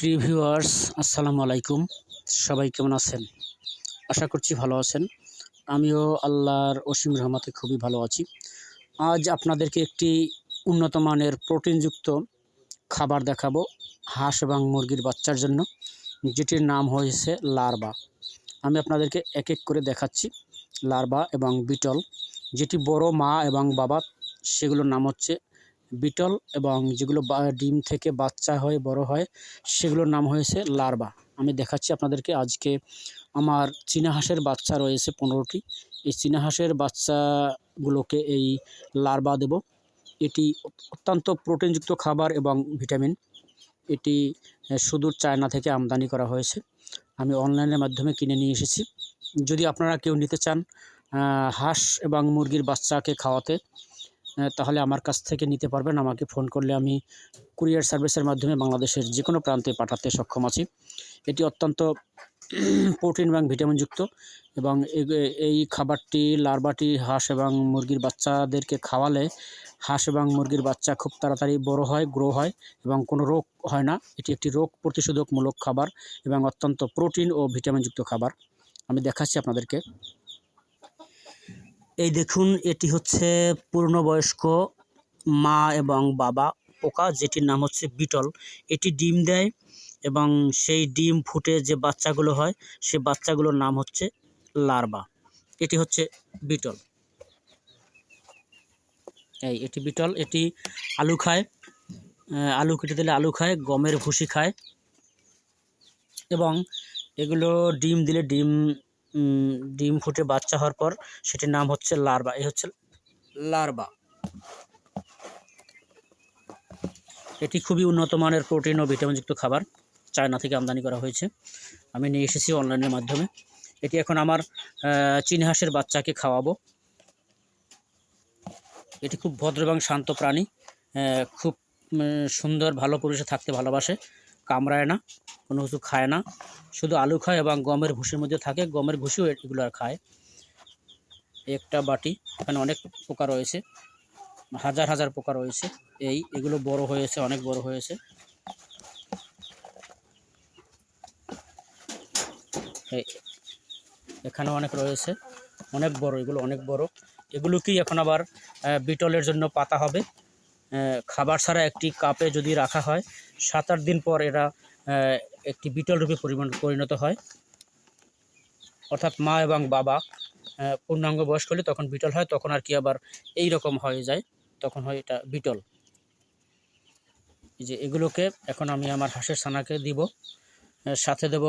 প্রিয় ভিউয়ার্স, আসসালামু আলাইকুম। সবাই কেমন আছেন? আশা করছি ভালো আছেন। আমিও আল্লাহর অসীম রহমতে খুবই ভালো আছি। আজ আপনাদেরকে একটি উন্নত মানের প্রোটিনযুক্ত খাবার দেখাবো হাঁস এবং মুরগির বাচ্চার জন্য, যেটির নাম হয়েছে লার্ভা। আমি আপনাদেরকে এক এক করে দেখাচ্ছি। লার্ভা এবং বিটল, যেটি বড় মা এবং বাবা সেগুলোর নাম হচ্ছে বিটল, এবং যেগুলো ডিম থেকে বাচ্চা হয়ে বড় হয় সেগুলোর নাম হয়েছে লার্ভা। আমি দেখাচ্ছি আপনাদেরকে। আজকে আমার চীনা হাঁসের বাচ্চা রয়েছে 15টি। এই চীনা হাঁসের বাচ্চাগুলোকে এই লার্ভা দেব। এটি অত্যন্ত প্রোটিনযুক্ত খাবার এবং ভিটামিন। এটি সুদূর চায়না থেকে আমদানি করা হয়েছে। আমি অনলাইনের মাধ্যমে কিনে নিয়ে এসেছি। যদি আপনারা কেউ নিতে চান হাঁস এবং মুরগির বাচ্চাকে খাওয়াতে, তাহলে আমার কাছ থেকে নিতে পারবেন। আমাকে ফোন করলে আমি কুরিয়ার সার্ভিসের মাধ্যমে বাংলাদেশের যে কোনো প্রান্তে পাঠাতে সক্ষম আছি। এটি অত্যন্ত প্রোটিন এবং ভিটামিনযুক্ত, এবং এই খাবারটি লার্ভাটি হাঁস এবং মুরগির বাচ্চাদেরকে খাওয়ালে হাঁস এবং মুরগির বাচ্চা খুব তাড়াতাড়ি বড় হয়, গ্রো হয়, এবং কোনো রোগ হয় না। এটি একটি রোগ প্রতিষেধকমূলক খাবার এবং অত্যন্ত প্রোটিন ও ভিটামিনযুক্ত খাবার। আমি দেখাচ্ছি আপনাদেরকে। এই দেখুন, এটি হচ্ছে পূর্ণবয়স্ক মা এবং বাবা পোকা, যেটির নাম হচ্ছে বিটল। এটি ডিম দেয় এবং সেই ডিম ফুটে যে বাচ্চাগুলো হয় সে বাচ্চাগুলোর নাম হচ্ছে লার্ভা। এটি হচ্ছে বিটল। এটি বিটল। এটি আলু খায়, আলু কেটে দিলে আলু খায়, গমের ভুসি খায়, এবং এগুলো ডিম দিলে ডিম ফুটে বাচ্চা হওয়ার পর সেটির নাম হচ্ছে লার্ভা। এই হচ্ছে লার্ভা। এটি খুবই উন্নত মানের প্রোটিন ও ভিটামিনযুক্ত খাবার, চায়না থেকে আমদানি করা হয়েছে। আমি নিয়ে এসেছি অনলাইনের মাধ্যমে। এটি এখন আমার চীনা হাঁসের বাচ্চাকে খাওয়াবো। এটি খুব ভদ্র এবং শান্ত প্রাণী, খুব সুন্দর, ভালো পরিবেশে থাকতে ভালোবাসে, কামড়ায় না, কোনো কিছু খায় না, শুধু আলু খায় এবং গমের ভুসির মধ্যে থাকে। গমের ভুসিও এগুলো আর খায়। একটা বাটি, এখানে অনেক পোকা রয়েছে, হাজার হাজার পোকা রয়েছে। এগুলো বড় হয়েছে, অনেক বড় হয়েছে। এখানে অনেক রয়েছে, অনেক বড়, এগুলো অনেক বড়। এগুলোকেই এখন আবার বিটলের জন্য পাতা হবে। খাবার ছাড়া একটি কাপে যদি রাখা হয় 7-8 দিন পর এরা একটি বিটল রূপে পরিণত হয়। অর্থাৎ মা এবং বাবা পূর্ণাঙ্গ বয়স্ক হলে তখন বিটল হয়, তখন আর কি আবার এই রকম হয়ে যায়, তখন হয় এটা বিটল। এই যে এগুলোকে এখন আমি আমার হাঁসের ছানাকে দিব। সাথে দেব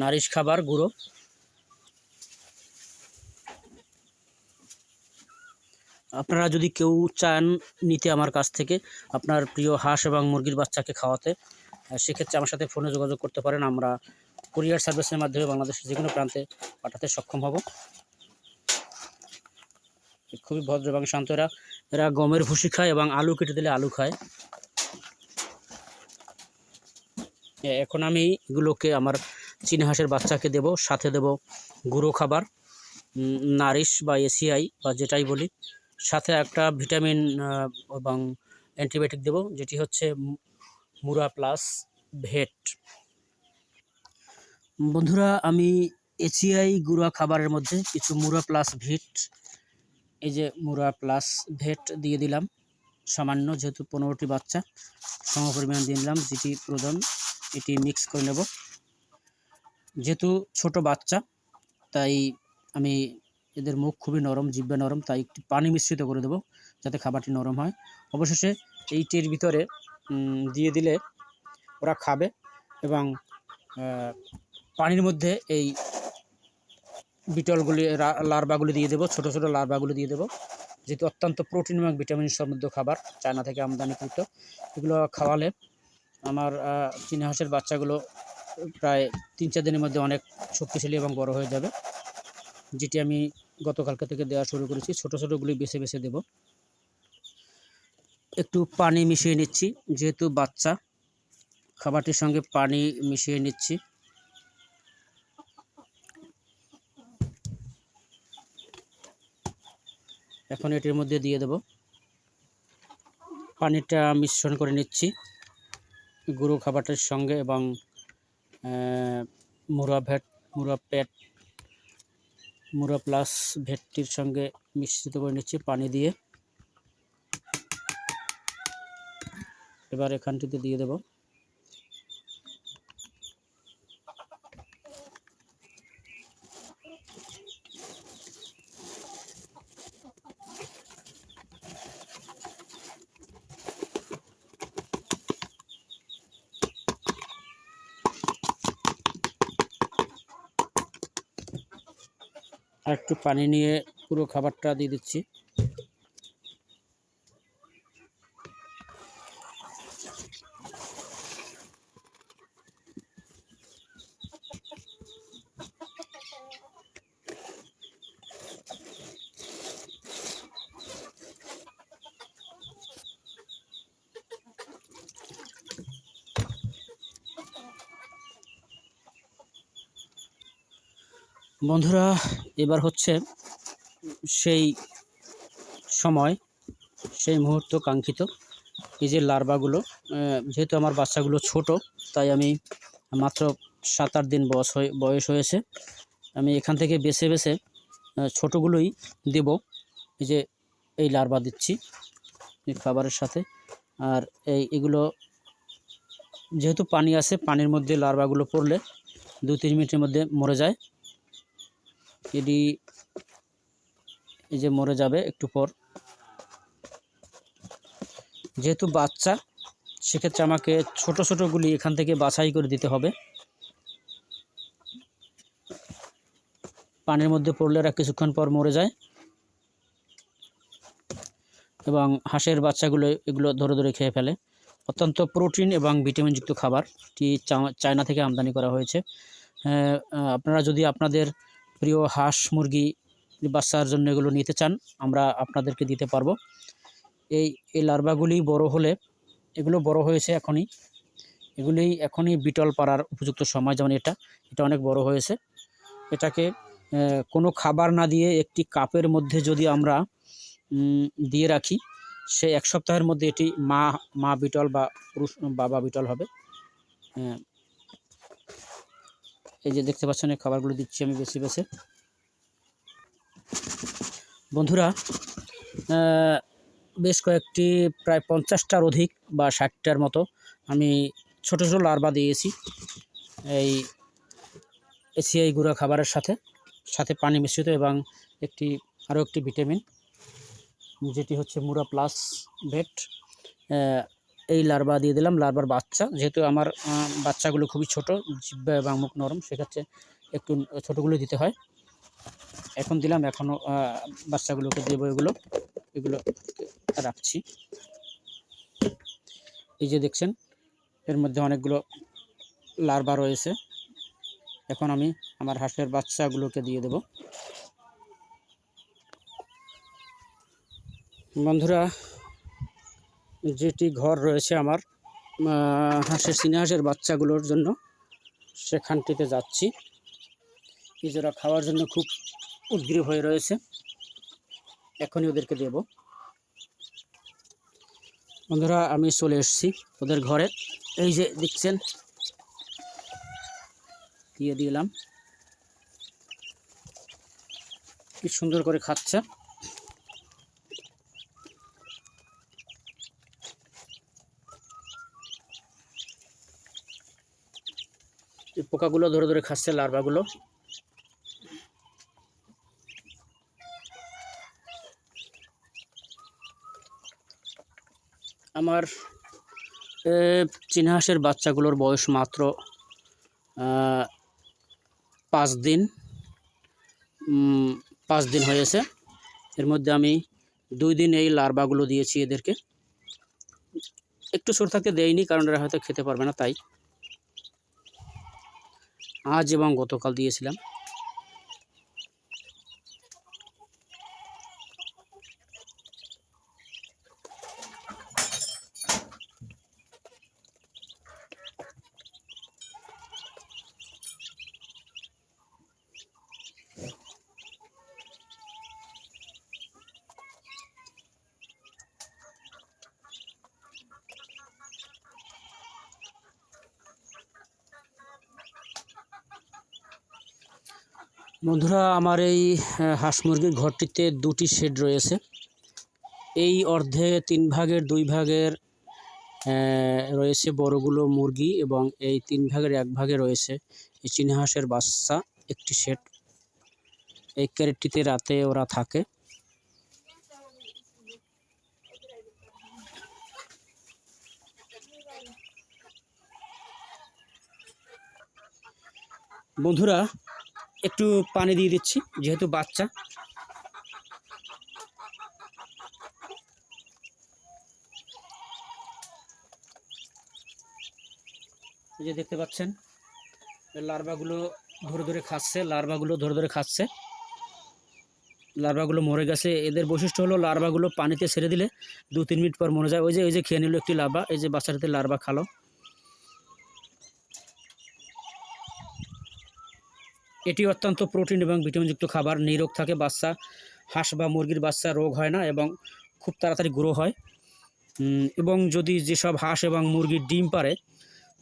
নারিশ খাবার গুঁড়ো। আপনারা যদি কেউ চান নিতে আমার কাছ থেকে আপনার প্রিয় হাঁস এবং মুরগির বাচ্চাকে খাওয়াতে, সেক্ষেত্রে আমার সাথে ফোনে যোগাযোগ করতে পারেন। আমরা কুরিয়ার সার্ভিসের মাধ্যমে বাংলাদেশের যে কোনো প্রান্তে পাঠাতে সক্ষম হব। খুবই ভদ্র এবং শান্ত। এরা গমের ভুসি খায় এবং আলু কেটে দিলে আলু খায়। এখন আমি এগুলোকে আমার চীনা হাঁসের বাচ্চাকে দেব। সাথে দেব গুঁড়ো খাবার, নারিশ বা এসিআই বা যেটাই বলি। সাথে একটা ভিটামিন এবং অ্যান্টিবায়োটিক দেব, যেটি হচ্ছে মুরা প্লাস ভেট। বন্ধুরা, আমি এসিআই গুঁড়া খাবারের মধ্যে কিছু মুরা প্লাস ভেট, এই যে মুরা প্লাস ভেট দিয়ে দিলাম সামান্য, যেহেতু 15টি বাচ্চা সম পরিমাণ দিয়ে দিলাম, যেটি প্রয়োজন এটি মিক্স করে নেব। যেহেতু ছোট বাচ্চা তাই আমি এদের মুখ খুবই নরম, জিহ্বা নরম, তাই একটু পানি মিশ্রিত করে দেবো যাতে খাবারটি নরম হয়। অবশেষে এইটির ভিতরে দিয়ে দিলে ওরা খাবে, এবং পানির মধ্যে এই বিটলগুলি লার্ভাগুলি দিয়ে দেবো, ছোটো ছোটো লার্ভাগুলি দিয়ে দেবো, যেহেতু অত্যন্ত প্রোটিন এবং ভিটামিন সমৃদ্ধ খাবার, চায়না থেকে আমদানিকৃত। এগুলো খাওয়ালে আমার চীনা হাঁসের বাচ্চাগুলো প্রায় 3-4 দিনের মধ্যে অনেক শক্তিশালী এবং বড় হয়ে যাবে, যেটি আমি গতকালকে থেকে দেওয়া শুরু করেছি। ছোটো ছোটোগুলি বেছে বেছে দেব। একটু পানি মিশিয়ে নিচ্ছি, যেহেতু বাচ্চা, খাবারটির সঙ্গে পানি মিশিয়ে নিচ্ছি। এখন এটির মধ্যে দিয়ে দেব, পানিটা মিশ্রণ করে নিচ্ছি। গুঁড়ো খাবারটির সঙ্গে এবং মুরা ভেট, মুরা পেট, মুরা প্লাস ভেটটির সঙ্গে মিশ্রিত করে নিচ্ছি পানি দিয়ে। এবার এখানটিতে দিয়ে দেব। আর একটু পানি নিয়ে পুরো খাবারটা দিয়ে দিচ্ছি। বন্ধুরা, এবার হচ্ছে সেই সময়, সেই মুহূর্ত কাঙ্ক্ষিত। এই যে লার্ভাগুলো, যেহেতু আমার বাচ্চাগুলো ছোট, তাই আমি মাত্র 7-8 দিন বয়স হয়েছে। আমি এখান থেকে বেছে বেছে ছোটোগুলোই দেব। এই যে এই লার্ভা দিচ্ছি এই খাবারের সাথে। আর এগুলো যেহেতু পানি আছে, পানির মধ্যে লার্ভাগুলো পড়লে 2-3 মিনিটের মধ্যে মরে যায়। এটি এই যে মরে যাবে একটু পর। যেহেতু বাচ্চা, সেক্ষেত্রে আমাকে ছোট ছোটোগুলি এখান থেকে বাছাই করে দিতে হবে। পানির মধ্যে পড়লে এরা কিছুক্ষণ পর মরে যায়। এবং হাঁসের বাচ্চাগুলো এগুলো ধরে ধরে খেয়ে ফেলে। অত্যন্ত প্রোটিন এবং ভিটামিনযুক্ত খাবারটি চায়না থেকে আমদানি করা হয়েছে। আপনারা যদি আপনাদের প্রিয় হাঁস মুরগি বাচ্চার জন্য এগুলো নিতে চান, আমরা আপনাদেরকে দিতে পারবো। এই লার্ভাগুলি বড় হলে, এগুলো বড় হয়েছে এগুলি এখনই বিটল পাড়ার উপযুক্ত সময়। যেমন এটা অনেক বড় হয়েছে। এটাকে কোনো খাবার না দিয়ে একটি কাপের মধ্যে যদি আমরা দিয়ে রাখি, সে 1 সপ্তাহের মধ্যে এটি মা বিটল বা পুরুষ বাবা বিটল হবে। এই যে দেখতে পাচ্ছেন, এই খাবারগুলো দিচ্ছি আমি বেছে বেছে। বন্ধুরা, বেশ কয়েকটি প্রায় 50টার অধিক বা 60টার মতো আমি ছোট ছোট লার্ভা দিয়েছি এই এসিআই গুঁড়া খাবারের সাথে পানি মিশ্রিত, এবং আরও একটি ভিটামিন, যেটি হচ্ছে মুরা প্লাস ভেট। এই লার্ভা দিয়ে দিলাম, লার্ভার বাচ্চা। যেহেতু আমার বাচ্চাগুলো খুবই ছোট, জিহ্বা এবং মুখ নরম, সেক্ষেত্রে একটু ছোটোগুলো দিতে হয়। এখন দিলাম, এখনও বাচ্চাগুলোকে দেবো। এগুলো রাখছি। এই যে দেখছেন, এর মধ্যে অনেকগুলো লার্ভা রয়েছে। এখন আমি আমার হাঁসের বাচ্চাগুলোকে দিয়ে দেব। বন্ধুরা, যেটি ঘর রয়েছে আমার চীনা হাঁসের বাচ্চাগুলোর জন্য, সেখানটিতে যাচ্ছি। নিজেরা খাওয়ার জন্য খুব উদগ্রীব হয়ে রয়েছে। এখনই ওদেরকে দেব। বন্ধুরা, আমি চলে এসেছি ওদের ঘরে। এই যে দেখছেন, দিয়ে দিলাম। কি সুন্দর করে খাচ্ছে। এই পোকাগুলো ধরে ধরে খাচ্ছে, লার্ভাগুলো। আমার চীনা হাঁসের বাচ্চাগুলোর বয়স মাত্র 5 দিন 5 দিন হয়েছে। এর মধ্যে আমি 2 দিন এই লার্ভাগুলো দিয়েছি এদেরকে। একটু ছোট থাকতে দেয়নি, কারণ এরা হয়তো খেতে পারবে না, তাই আজ এবং গতকাল দিয়েছিলাম। বন্ধুরা, আমার এই হাঁস মুরগির ঘরটিতে দুটি শেড রয়েছে। এই অর্ধে 3 ভাগের 2 ভাগের রয়েছে বড়গুলো মুরগি এবং এই 3 ভাগের 1 ভাগে রয়েছে এই চীনা হাঁসের বাচ্চা একটি শেড। এই ক্যারেটটিতে রাতে ওরা থাকে। বন্ধুরা, একটু পানি দিয়ে দিচ্ছি যেহেতু বাচ্চা। এই যে দেখতে পাচ্ছেন লার্ভাগুলো ধরে ধরে খাচ্ছে, লার্ভাগুলো মরে গেছে। এদের বৈশিষ্ট্য হলো লার্ভাগুলো পানিতে ছেড়ে দিলে 2-3 মিনিট পর মরে যায়। ওই যে খেয়ে নিল একটি লার্ভা। এই যে বাচ্চাটাতে লার্ভা খালো। এটি অত্যন্ত প্রোটিন এবং ভিটামিনযুক্ত খাবার। নিরোগ থাকে বাচ্চা। হাঁস বা মুরগির বাচ্চা রোগ হয় না এবং খুব তাড়াতাড়ি গ্রো হয়। এবং যদি যেসব হাঁস এবং মুরগির ডিম পারে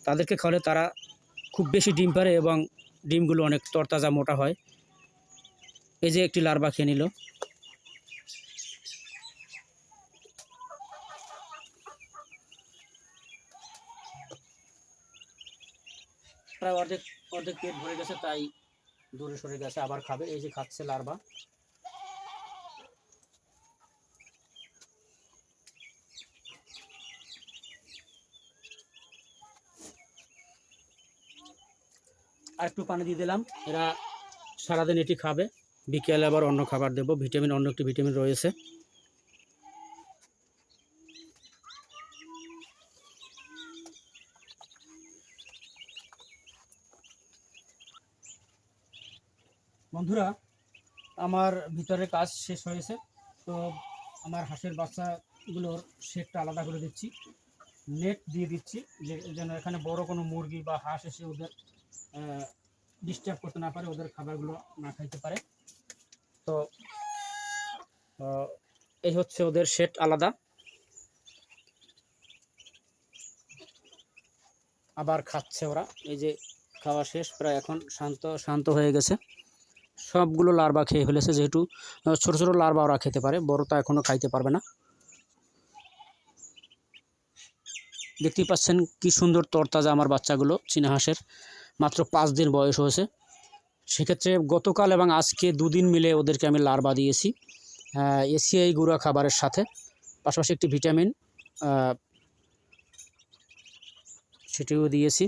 তাদেরকে খাওয়ালে তারা খুব বেশি ডিম পারে এবং ডিমগুলো অনেক তরতাজা মোটা হয়। এই যে একটি লার্ভা খেয়ে নিল। প্রায় অর্ধেক অর্ধেক পেট ভরে গেছে, তাই দূরে সরে গেছে, আবার খাবে। এই যে খাচ্ছে লার্ভা। আর একটু পানি দিয়ে দিলাম। এরা সারাদিন এটি খাবে, বিকেলে আবার অন্য খাবার দেবো। অন্য একটি ভিটামিন রয়েছে। বন্ধুরা, আমার ভিতরে কাজ শেষ হয়েছে। তো আমার হাঁসের বাচ্চাগুলোর শেডটা আলাদা করে দিচ্ছি, নেট দিয়ে দিচ্ছি যে যেন এখানে বড় কোনো মুরগি বা হাঁস এসে ওদের ডিস্টার্ব করতে না পারে, ওদের খাবারগুলো না খাইতে পারে। তো এই হচ্ছে ওদের শেড আলাদা। আবার খাচ্ছে ওরা। এই যে খাওয়া শেষ, প্রায় এখন শান্ত হয়ে গেছে। সবগুলো লার্ভা খেয়ে ফেলেছে, যেহেতু ছোট ছোট লার্ভা ওরা খেতে পারে, বড়টা এখনও খাইতে পারবে না। দেখতেই পাচ্ছেন কি সুন্দর তরতাজা আমার বাচ্চাগুলো। চীনা হাঁসের মাত্র 5 দিন বয়স হয়েছে। সেক্ষেত্রে গতকাল এবং আজকে 2 দিন মিলে ওদেরকে আমি লার্ভা দিয়েছি এসিআই গুঁড়া খাবারের সাথে, পাশাপাশি একটি ভিটামিন সেটিও দিয়েছি।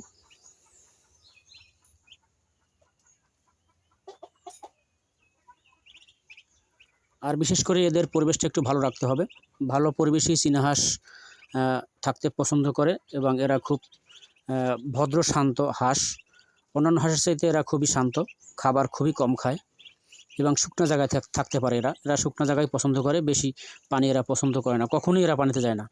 আর বিশেষ করে এদের পরিবেশটা একটু ভালো রাখতে হবে। ভালো পরিবেশেই চীনা হাঁস থাকতে পছন্দ করে এবং এরা খুব ভদ্র শান্ত হাঁস। অন্যান্য হাঁসের চাইতে এরা খুবই শান্ত, খাবার খুবই কম খায় এবং শুকনো জায়গায় থাকতে পারে। এরা শুকনো জায়গায় পছন্দ করে, বেশি পানি এরা পছন্দ করে না, কখনোই এরা পানিতে যায় না।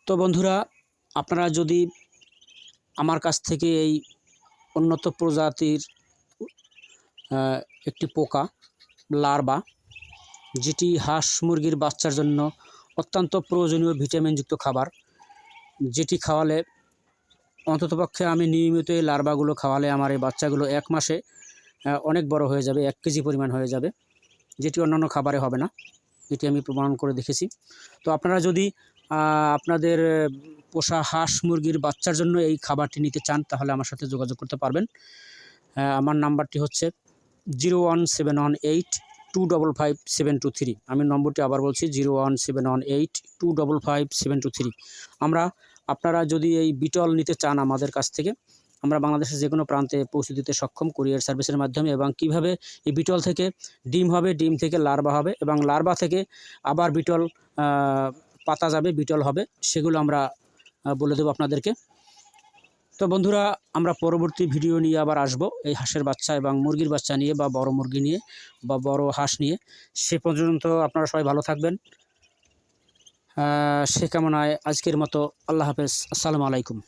তো বন্ধুরা, আপনারা যদি আমার কাছ থেকে এই উন্নত প্রজাতির একটি পোকা লার্ভা, যেটি হাঁস মুরগির বাচ্চার জন্য অত্যন্ত প্রয়োজনীয় ভিটামিনযুক্ত খাবার, যেটি খাওয়ালে অন্ততপক্ষে আমি নিয়মিত এই লার্ভাগুলো খাওয়ালে আমার এই বাচ্চাগুলো 1 মাসে অনেক বড় হয়ে যাবে, 1 কেজি পরিমাণ হয়ে যাবে, যেটি অন্যান্য খাবারে হবে না। এটি আমি প্রমাণ করে দেখেছি। তো আপনারা যদি আপনাদের পোষা হাঁস মুরগির বাচ্চার জন্য এই খাবারটি নিতে চান তাহলে আমার সাথে যোগাযোগ করতে পারবেন। আমার নাম্বারটি হচ্ছে 01718255723। আমি নম্বরটি আবার বলছি 01718255723। আপনারা যদি এই বিটল নিতে চান আমাদের কাছ থেকে, আমরা বাংলাদেশের যে কোনো প্রান্তে পৌঁছে দিতে সক্ষম কুরিয়ার সার্ভিসের মাধ্যমে। এবং কিভাবে এই বিটল থেকে ডিম হবে, ডিম থেকে লার্ভা হবে এবং লার্ভা থেকে আবার বিটল পাতা যাবে, বিটল হবে, সেগুলো আমরা বলে দেবো আপনাদেরকে। তো বন্ধুরা, আমরা পরবর্তী ভিডিও নিয়ে আবার আসব এই হাঁসের বাচ্চা এবং মুরগির বাচ্চা নিয়ে, বা বড় মুরগি নিয়ে বা বড় হাঁস নিয়ে। সে পর্যন্ত আপনারা সবাই ভালো থাকবেন। সে কামনায় আজকের মতো আল্লাহ হাফেজ। আসসালামু আলাইকুম।